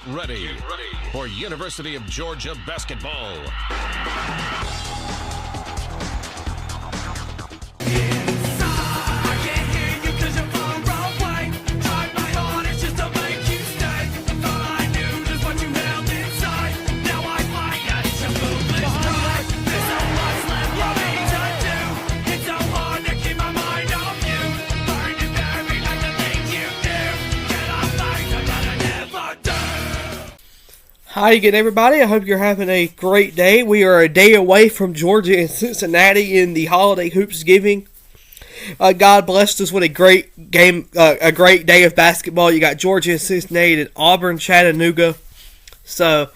ready for University of Georgia basketball. Hi again, everybody. I hope you're having a great day. We are a day away from Georgia and Cincinnati in the holiday Hoopsgiving. God blessed us with a great game, a great day of basketball. You got Georgia and Cincinnati and Auburn, Chattanooga. So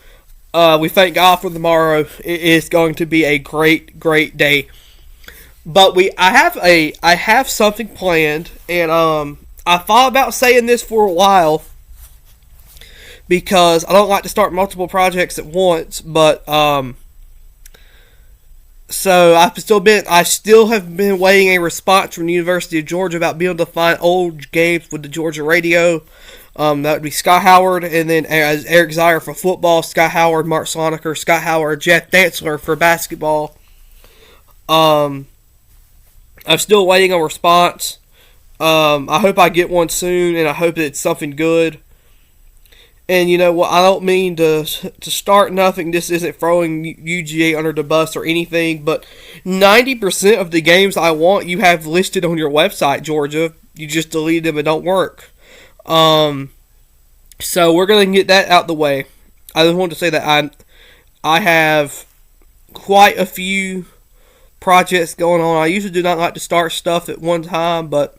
we thank God for tomorrow. It is going to be a great day. But I have something planned, and I thought about saying this for a while, because I don't like to start multiple projects at once, but so I still have been waiting a response from the University of Georgia about being able to find old games with the Georgia radio. That would be Scott Howard, and then as Eric Zier for football, Scott Howard, Mark Sloniker, Scott Howard, Jeff Dantzler for basketball. I'm still waiting on a response. I hope I get one soon, and I hope it's something good. And you know what, I don't mean to start nothing. This isn't throwing UGA under the bus or anything, but 90% of the games I want you have listed on your website, Georgia. You just delete them and don't work. So we're going to get that out the way. I just wanted to say that I have quite a few projects going on. I usually do not like to start stuff at one time, but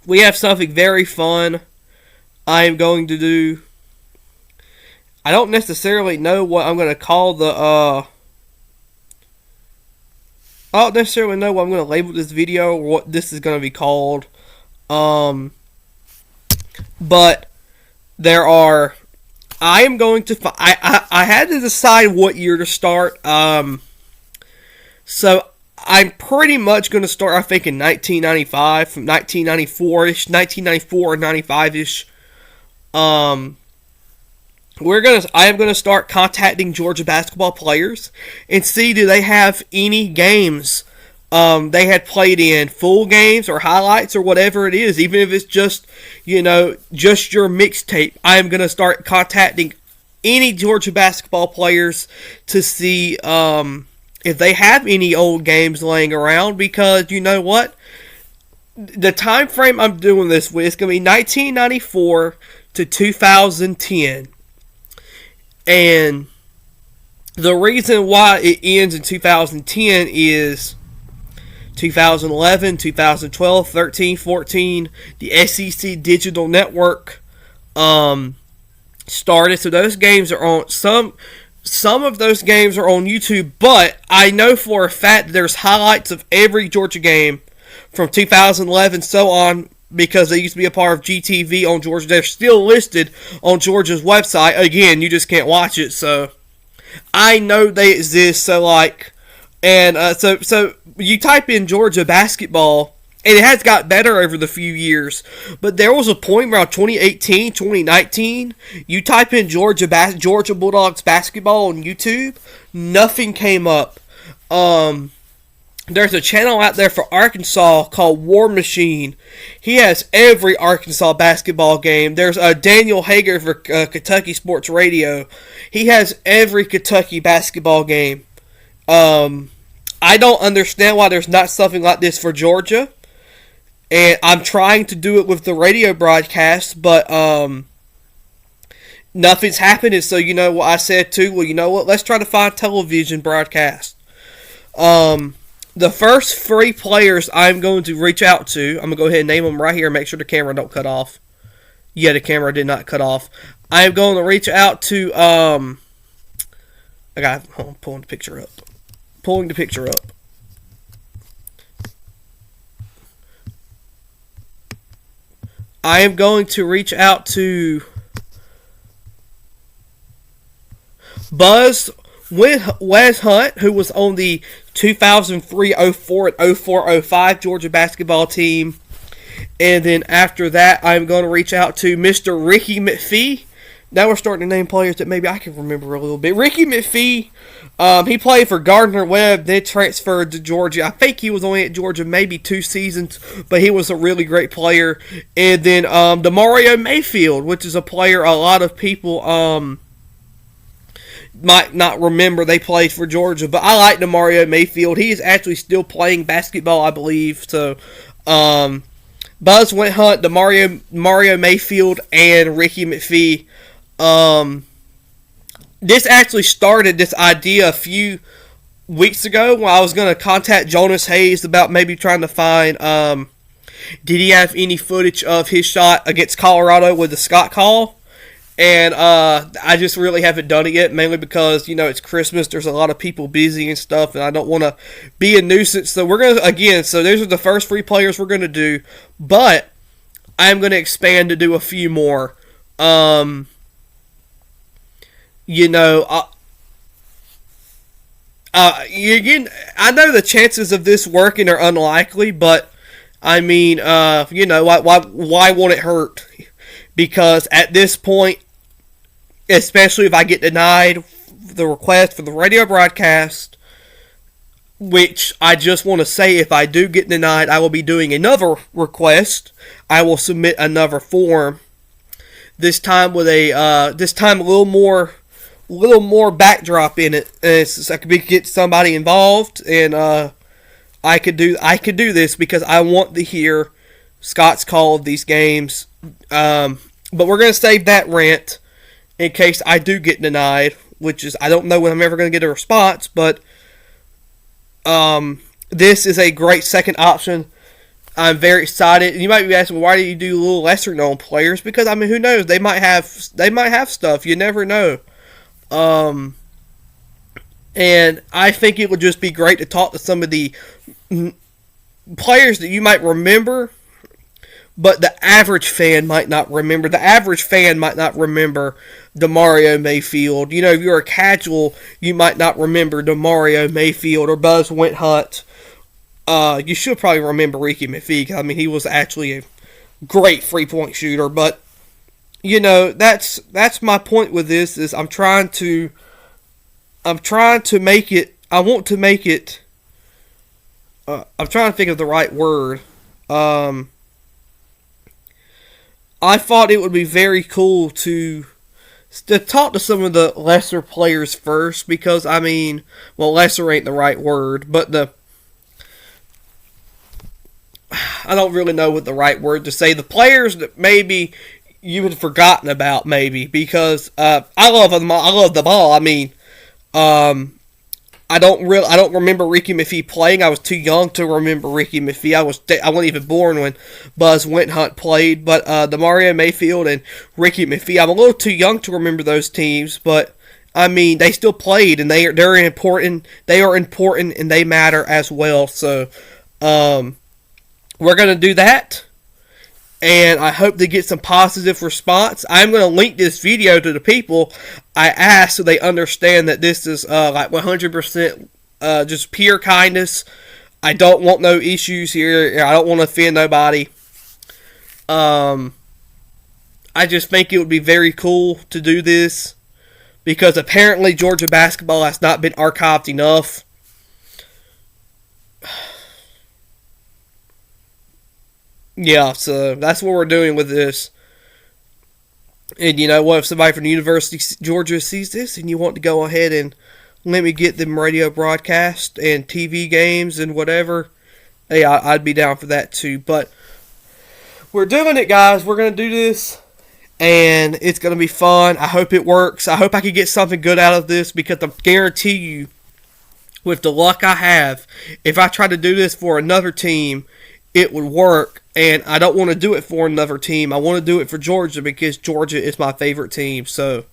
we have something very fun I am going to do. I don't necessarily know what I'm going to call I don't necessarily know what I'm going to label this video or what this is going to be called. But I am going to, I had to decide what year to start. So I'm pretty much going to start, I think, in 1995, from 1994-ish, 1994 or 95-ish. I am gonna start contacting Georgia basketball players and see, do they have any games they had played in, full games or highlights or whatever it is, even if it's just just your mixtape. I am gonna start contacting any Georgia basketball players to see if they have any old games laying around, because you know what, the time frame I'm doing this with is gonna be 1994 to 2010, and the reason why it ends in 2010 is 2011, 2012, 13, 14, the SEC Digital Network started, so those games are on, some of those games are on YouTube, but I know for a fact that there's highlights of every Georgia game from 2011 so on, because they used to be a part of GTV on Georgia. They're still listed on Georgia's website. Again, you just can't watch it, so I know they exist. So so you type in Georgia basketball, and it has got better over the few years, but there was a point around 2018, 2019, you type in Georgia Bulldogs basketball on YouTube, nothing came up. There's a channel out there for Arkansas called War Machine. He has every Arkansas basketball game. There's Daniel Hager for Kentucky Sports Radio. He has every Kentucky basketball game. I don't understand why there's not something like this for Georgia. And I'm trying to do it with the radio broadcast, but nothing's happening. So you know what I said too? Well, you know what? Let's try to find television broadcast. The first 3 players I'm going to reach out to, I'm going to go ahead and name them right here, make sure the camera don't cut off. Yeah, the camera did not cut off. I am going to reach out to, hold on, pulling the picture up. I am going to reach out to Wes Hunt, who was on the 2003, 04, and 04, 05 Georgia basketball team. And then after that, I'm going to reach out to Mr. Ricky McPhee. Now we're starting to name players that maybe I can remember a little bit. Ricky McPhee, he played for Gardner-Webb, then transferred to Georgia. I think he was only at Georgia maybe 2 seasons, but he was a really great player. And then DeMario Mayfield, which is a player a lot of people might not remember they played for Georgia. But I like DeMario Mayfield. He is actually still playing basketball, I believe. So, Buzz Went Hunt, Mario Mayfield, and Ricky McPhee. This actually started this idea a few weeks ago when I was going to contact Jonas Hayes about maybe trying to find, did he have any footage of his shot against Colorado with the Scott call? And I just really haven't done it yet, mainly because, it's Christmas, there's a lot of people busy and stuff, and I don't want to be a nuisance. So we're going to, so those are the first 3 players we're going to do, but I'm going to expand to do a few more. Again, I know the chances of this working are unlikely, but I mean, why won't it hurt? Because at this point, especially if I get denied the request for the radio broadcast, which I just want to say, if I do get denied, I will be doing another request. I will submit another form. This time with a little more backdrop in it, so I could get somebody involved, and I could do this because I want to hear Scott's call of these games. But we're gonna save that rant in case I do get denied, which is I don't know when I'm ever gonna get a response, but this is a great second option. I'm very excited. You might be asking, why do you do little lesser known players? Because I mean, who knows? They might have stuff. You never know. And I think it would just be great to talk to some of the players that you might remember, but the average fan might not remember. The average fan might not remember DeMario Mayfield. If you're a casual, you might not remember DeMario Mayfield or Buzz Went Hunt. You should probably remember Ricky McPhee, 'cause, I mean, he was actually a great 3-point shooter. But that's my point with this. Is I'm trying to make it. I want to make it. I'm trying to think of the right word. I thought it would be very cool to talk to some of the lesser players first, because I mean, well, lesser ain't the right word, but I don't really know what the right word to say. The players that maybe you had forgotten about, maybe, because I love them. I love the ball. I mean, I don't remember Ricky McPhee playing. I was too young to remember Ricky McPhee. I wasn't even born when Buzz Went Hunt played. But DeMario Mayfield and Ricky McPhee, I'm a little too young to remember those teams. But I mean, they still played, and they're important. They are important, and they matter as well. So, we're gonna do that, and I hope to get some positive response. I'm going to link this video to the people I asked, so they understand that this is like 100% just pure kindness. I don't want no issues here. I don't want to offend nobody. I just think it would be very cool to do this, because apparently Georgia basketball has not been archived enough. Yeah, so that's what we're doing with this. And you know what? If somebody from the University of Georgia sees this and you want to go ahead and let me get them radio broadcast and TV games and whatever, hey, I'd be down for that too. But we're doing it, guys. We're going to do this, and it's going to be fun. I hope it works. I hope I can get something good out of this, because I guarantee you, with the luck I have, if I try to do this for another team, it would work. And I don't want to do it for another team. I want to do it for Georgia, because Georgia is my favorite team. So,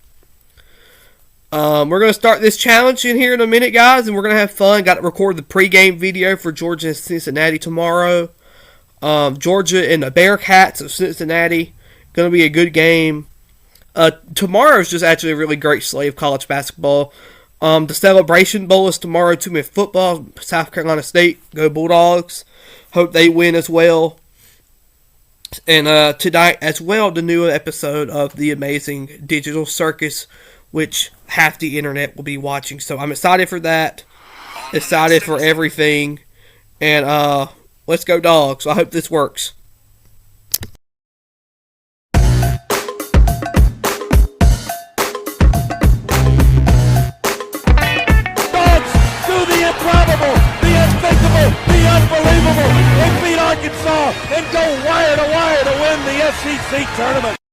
we're going to start this challenge in here in a minute, guys, and we're going to have fun. Got to record the pregame video for Georgia and Cincinnati tomorrow. Georgia and the Bearcats of Cincinnati. Going to be a good game. Tomorrow is just actually a really great slate of college basketball. The Celebration Bowl is tomorrow too. In football, South Carolina State, go Bulldogs. Hope they win as well. And tonight as well, the new episode of The Amazing Digital Circus, which half the internet will be watching. So I'm excited for that. Excited for everything. And let's go dogs. I hope this works. Improbable, the unthinkable, the unbelievable. They beat Arkansas and go wire to win the SEC tournament.